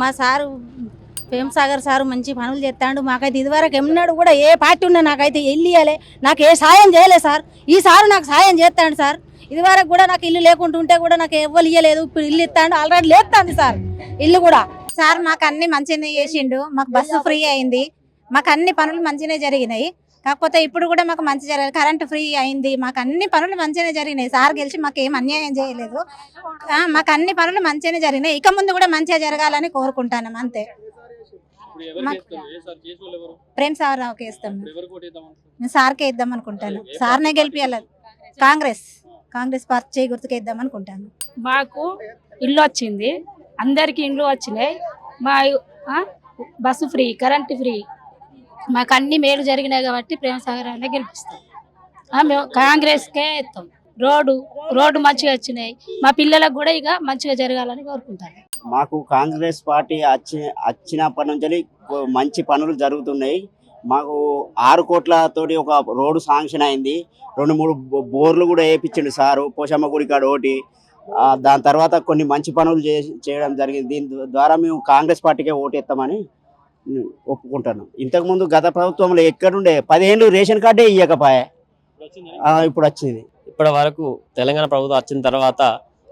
మా sir Prem Sagar sir మంచి పనులు చేస్తాడు. మాకైతే ఇదివరకు ఎన్నడూ కూడా ఏ పార్టీ ఉన్నా నాకైతే ఇల్లు ఇవ్వలే, నాకు ఏ సాయం చేయలేదు సార్. ఈ సారు నాకు సాయం చేస్తాడు సార్. ఇదివరకు కూడా నాకు ఇల్లు లేకుంటుంటే కూడా నాకు ఎవ్వరు ఇవ్వలేదు, ఇప్పుడు ఇల్లు ఇస్తాడు. ఆల్రెడీ లేస్తుంది సార్ ఇల్లు కూడా. సార్ మాకు అన్ని మంచిగానే చేసిండు, మాకు బస్సు ఫ్రీ అయింది, మాకు అన్ని పనులు మంచిగానే జరిగినాయి. కాకపోతే ఇప్పుడు కూడా మాకు మంచి జరగాలి, కరెంటు ఫ్రీ అయింది, మాకు అన్ని పనులు మంచిగానే జరిగినాయి. సార్ గెలిచి మాకు ఏం అన్యాయం చేయలేదు, మాకు అన్ని పనులు మంచిగానే జరిగినాయి. ఇక ముందు కూడా మంచిగా జరగాలని కోరుకుంటాను అంతే. ప్రేమ్ సార్ రావుకి ఇస్తాం, మేము సార్కే ఇద్దాం అనుకుంటాను. సార్నే గెలిపియాలి, కాంగ్రెస్ పార్టీ గుర్తుకే ఇద్దాం అనుకుంటాను. మాకు ఇల్లు వచ్చింది, అందరికి ఇండ్లు వచ్చినాయి, మా బస్సు ఫ్రీ, కరెంటు ఫ్రీ, మాకు అన్ని మేలు జరిగినాయి కాబట్టి ప్రేమసాగర్ అనే గెలిపిస్తాం. మేము కాంగ్రెస్కే ఇస్తాం. రోడ్డు మంచిగా వచ్చినాయి, మా పిల్లలకు కూడా ఇక మంచిగా జరగాలని కోరుకుంటాను. మాకు కాంగ్రెస్ పార్టీ వచ్చినప్పటి నుంచి మంచి పనులు జరుగుతున్నాయి. మాకు 6 కోట్లతోటి ఒక రోడ్డు శాంక్షన్ అయింది, 2-3 బోర్లు కూడా వేయించిండు సారు, పోషమ్మ గుడి కాడ ఒకటి. దాని తర్వాత కొన్ని మంచి పనులు చేయడం జరిగింది. దీని ద్వారా మేము కాంగ్రెస్ పార్టీకే ఓటేస్తామని ఒప్పుకుంటున్నాం. ఇంతకుముందు గత ప్రభుత్వంలో ఎక్కడుండే 10 ఏళ్ళు రేషన్ కార్డే ఇవ్వకపోయా, ఇప్పుడు వచ్చింది. ఇప్పటి వరకు తెలంగాణ ప్రభుత్వం వచ్చిన తర్వాత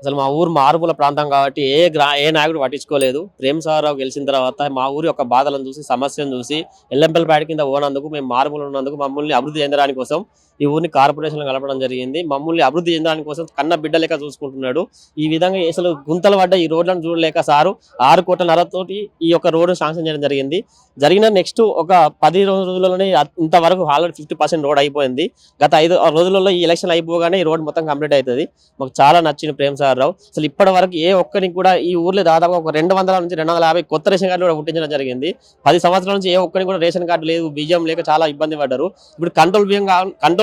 అసలు మా ఊరు మారుమూల ప్రాంతం కాబట్టి ఏ నాయకుడు పట్టించుకోలేదు. ప్రేమసాగర్ రావు గెలిచిన తర్వాత మా ఊరి యొక్క బాధలను చూసి, సమస్యను చూసి, ఎల్లంపల్లిపేట కింద పోనందుకు, మేము మారుమూల ఉన్నందుకు మమ్మల్ని అభివృద్ధి చెందడానికి కోసం ఈ ఊరిని కార్పొరేషన్లో కలపడం జరిగింది. మమ్మల్ని అభివృద్ధి చెందడానికి కోసం కన్న బిడ్డ లెక్క చూసుకుంటున్నాడు. ఈ విధంగా అసలు గుంతలు పడ్డ ఈ రోడ్లను చూడలేక సారు 6 కోట్లన్నరతోటి ఈ యొక్క రోడ్డు శాంక్షన్ చేయడం జరిగింది. జరిగిన నెక్స్ట్ ఒక 10 రోజుల్లోనే ఇంతవరకు ఆల్రెడీ 50% రోడ్ అయిపోయింది. గత 5 రోజులలో ఈ ఎలక్షన్ అయిపోగానే ఈ రోడ్ మొత్తం కంప్లీట్ అవుతుంది. మాకు చాలా నచ్చింది ప్రేమసాగర్ రావు. అసలు ఇప్పటి వరకు ఏ ఒక్కరికి కూడా ఈ ఊర్లో దాదాపు ఒక 200 నుంచి 250 కొత్త రేషన్ కార్డులు కూడా పుట్టించడం జరిగింది. 10 సంవత్సరాల నుంచి ఏ ఒక్కరికి కూడా రేషన్ కార్డు లేదు, బియ్యం లేక చాలా ఇబ్బంది పడ్డారు. ఇప్పుడు కంట్రోల్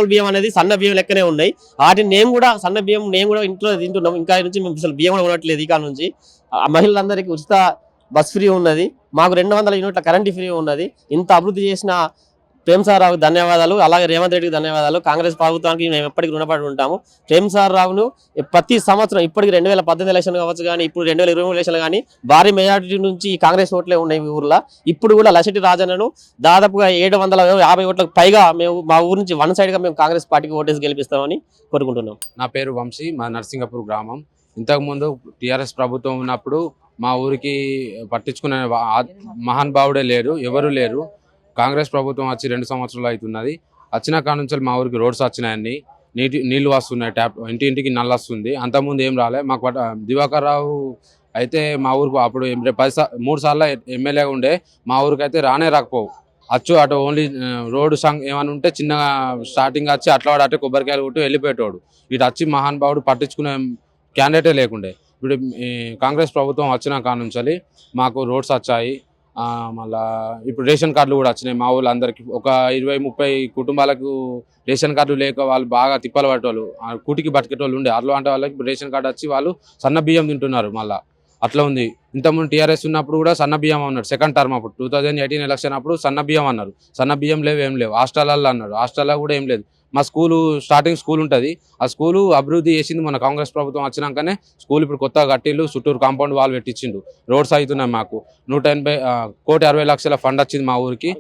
బియ్యం అనేది సన్న బియ్యం లెక్కనే ఉన్నాయి. వాటిని నేను కూడా సన్న బియ్యం కూడా ఇంట్లో తింటున్నాం. ఇంకా నుంచి మేము అసలు బియ్యం కూడా ఉండట్లేదు. ఈ కాలం నుంచి మహిళలందరికీ ఉచిత బస్ ఫ్రీ ఉన్నది, మాకు 200 యూనిట్ల కరెంట్ ఫ్రీ ఉన్నది. ఇంత అభివృద్ధి చేసిన ప్రేమసాగర్ రావుకి ధన్యవాదాలు, అలాగే రేవంత్ రెడ్డికి ధన్యవాదాలు. కాంగ్రెస్ ప్రభుత్వానికి మేము ఎప్పటికీ రుణపడి ఉంటాము. ప్రేమసాగర్ రావును ప్రతి సంవత్సరం ఇప్పటికి 2018 ఎలక్షన్ కావచ్చు కానీ, ఇప్పుడు 2023 ఎలక్షన్ కానీ భారీ మెజారిటీ నుంచి కాంగ్రెస్ ఓట్లే ఉన్నాయి ఈ ఊర్లో. ఇప్పుడు కూడా లసిటి రాజన్నను దాదాపుగా 750 ఓట్లకు పైగా మేము మా ఊరు నుంచి వన్ సైడ్గా మేము కాంగ్రెస్ పార్టీకి ఓటేసి గెలిపిస్తామని కోరుకుంటున్నాం. నా పేరు వంశీ, మా నర్సింగపూర్ గ్రామం. ఇంతకుముందు టీఆర్ఎస్ ప్రభుత్వం ఉన్నప్పుడు మా ఊరికి పట్టించుకునే మహానుభావుడే లేరు, ఎవరు లేరు. కాంగ్రెస్ ప్రభుత్వం వచ్చి 2 సంవత్సరాలు అవుతున్నది. వచ్చిన కాడ నుంచి మా ఊరికి రోడ్స్ వచ్చినాయన్ని, నీళ్లు వస్తున్నాయి, ట్యాప్ ఇంటింటికి నల్ల వస్తుంది. అంతకుముందు ఏం రాలే. మాకు దివాకర్ రావు అయితే మా ఊరికి అప్పుడు 3 సార్లు ఎమ్మెల్యేగా ఉండే, మా ఊరికి అయితే రాకపోవు. అటు ఓన్లీ రోడ్డు ఏమైనా ఉంటే చిన్నగా స్టార్టింగ్ వచ్చి అట్లా అట్టే కొబ్బరికాయలు కొట్టి వెళ్ళిపోయేటోడు. ఇటు వచ్చి మహానుభావుడు పట్టించుకునే క్యాండిడేటే లేకుండే. ఇప్పుడు కాంగ్రెస్ ప్రభుత్వం వచ్చిన కాడ నుంచి మాకు రోడ్స్ వచ్చాయి. మళ్ళా ఇప్పుడు రేషన్ కార్డులు కూడా వచ్చినాయి. మా ఊళ్ళో అందరికి ఒక 20-30 కుటుంబాలకు రేషన్ కార్డులు లేక వాళ్ళు బాగా తిప్పలు పట్టేవాళ్ళు, కూటికి బతికేటోళ్ళు ఉండే. అట్లాంటి వాళ్ళకి రేషన్ కార్డు వచ్చి వాళ్ళు సన్న బియ్యం తింటున్నారు. మళ్ళీ అట్లా ఉంది. ఇంతకుముందు టీఆర్ఎస్ ఉన్నప్పుడు కూడా సన్న బియ్యం అన్నారు. సెకండ్ టర్మ్ అప్పుడు 2018 ఎలక్షన్ అప్పుడు సన్న బియ్యం అన్నారు. సన్న బియ్యం లేవు, ఏం లేవు. హాస్టల్లో అన్నారు, హాస్టల్లో కూడా ఏం లేదు. మా స్టార్టింగ్ స్కూల్ ఉంటుంది, ఆ స్కూలు అభివృద్ధి చేసింది మన కాంగ్రెస్ ప్రభుత్వం వచ్చినాకనే. స్కూల్ ఇప్పుడు కొత్తగా కట్టిళ్ళు, చుట్టూరు కాంపౌండ్ వాల్ పెట్టించిండు, రోడ్స్ అవుతున్నాయి. మాకు 1,60,00,000 ఫండ్ వచ్చింది మా ఊరికి.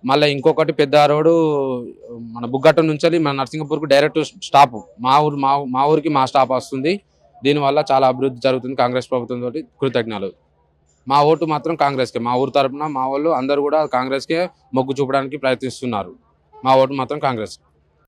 మళ్ళీ ఇంకొకటి పెద్ద రోడ్డు మన బుగ్గట్ట నుంచి మన నర్సింగపూర్కు డైరెక్ట్ స్టాప్ మా ఊరికి మా స్టాప్ వస్తుంది. దీనివల్ల చాలా అభివృద్ధి జరుగుతుంది కాంగ్రెస్ ప్రభుత్వం తోటి. కృతజ్ఞతలు. మా ఓటు మాత్రం కాంగ్రెస్కే. మా ఊరు తరఫున మా వాళ్ళు అందరూ కూడా కాంగ్రెస్కే మొగ్గు చూపడానికి ప్రయత్నిస్తున్నారు. మా ఓటు మాత్రం కాంగ్రెస్.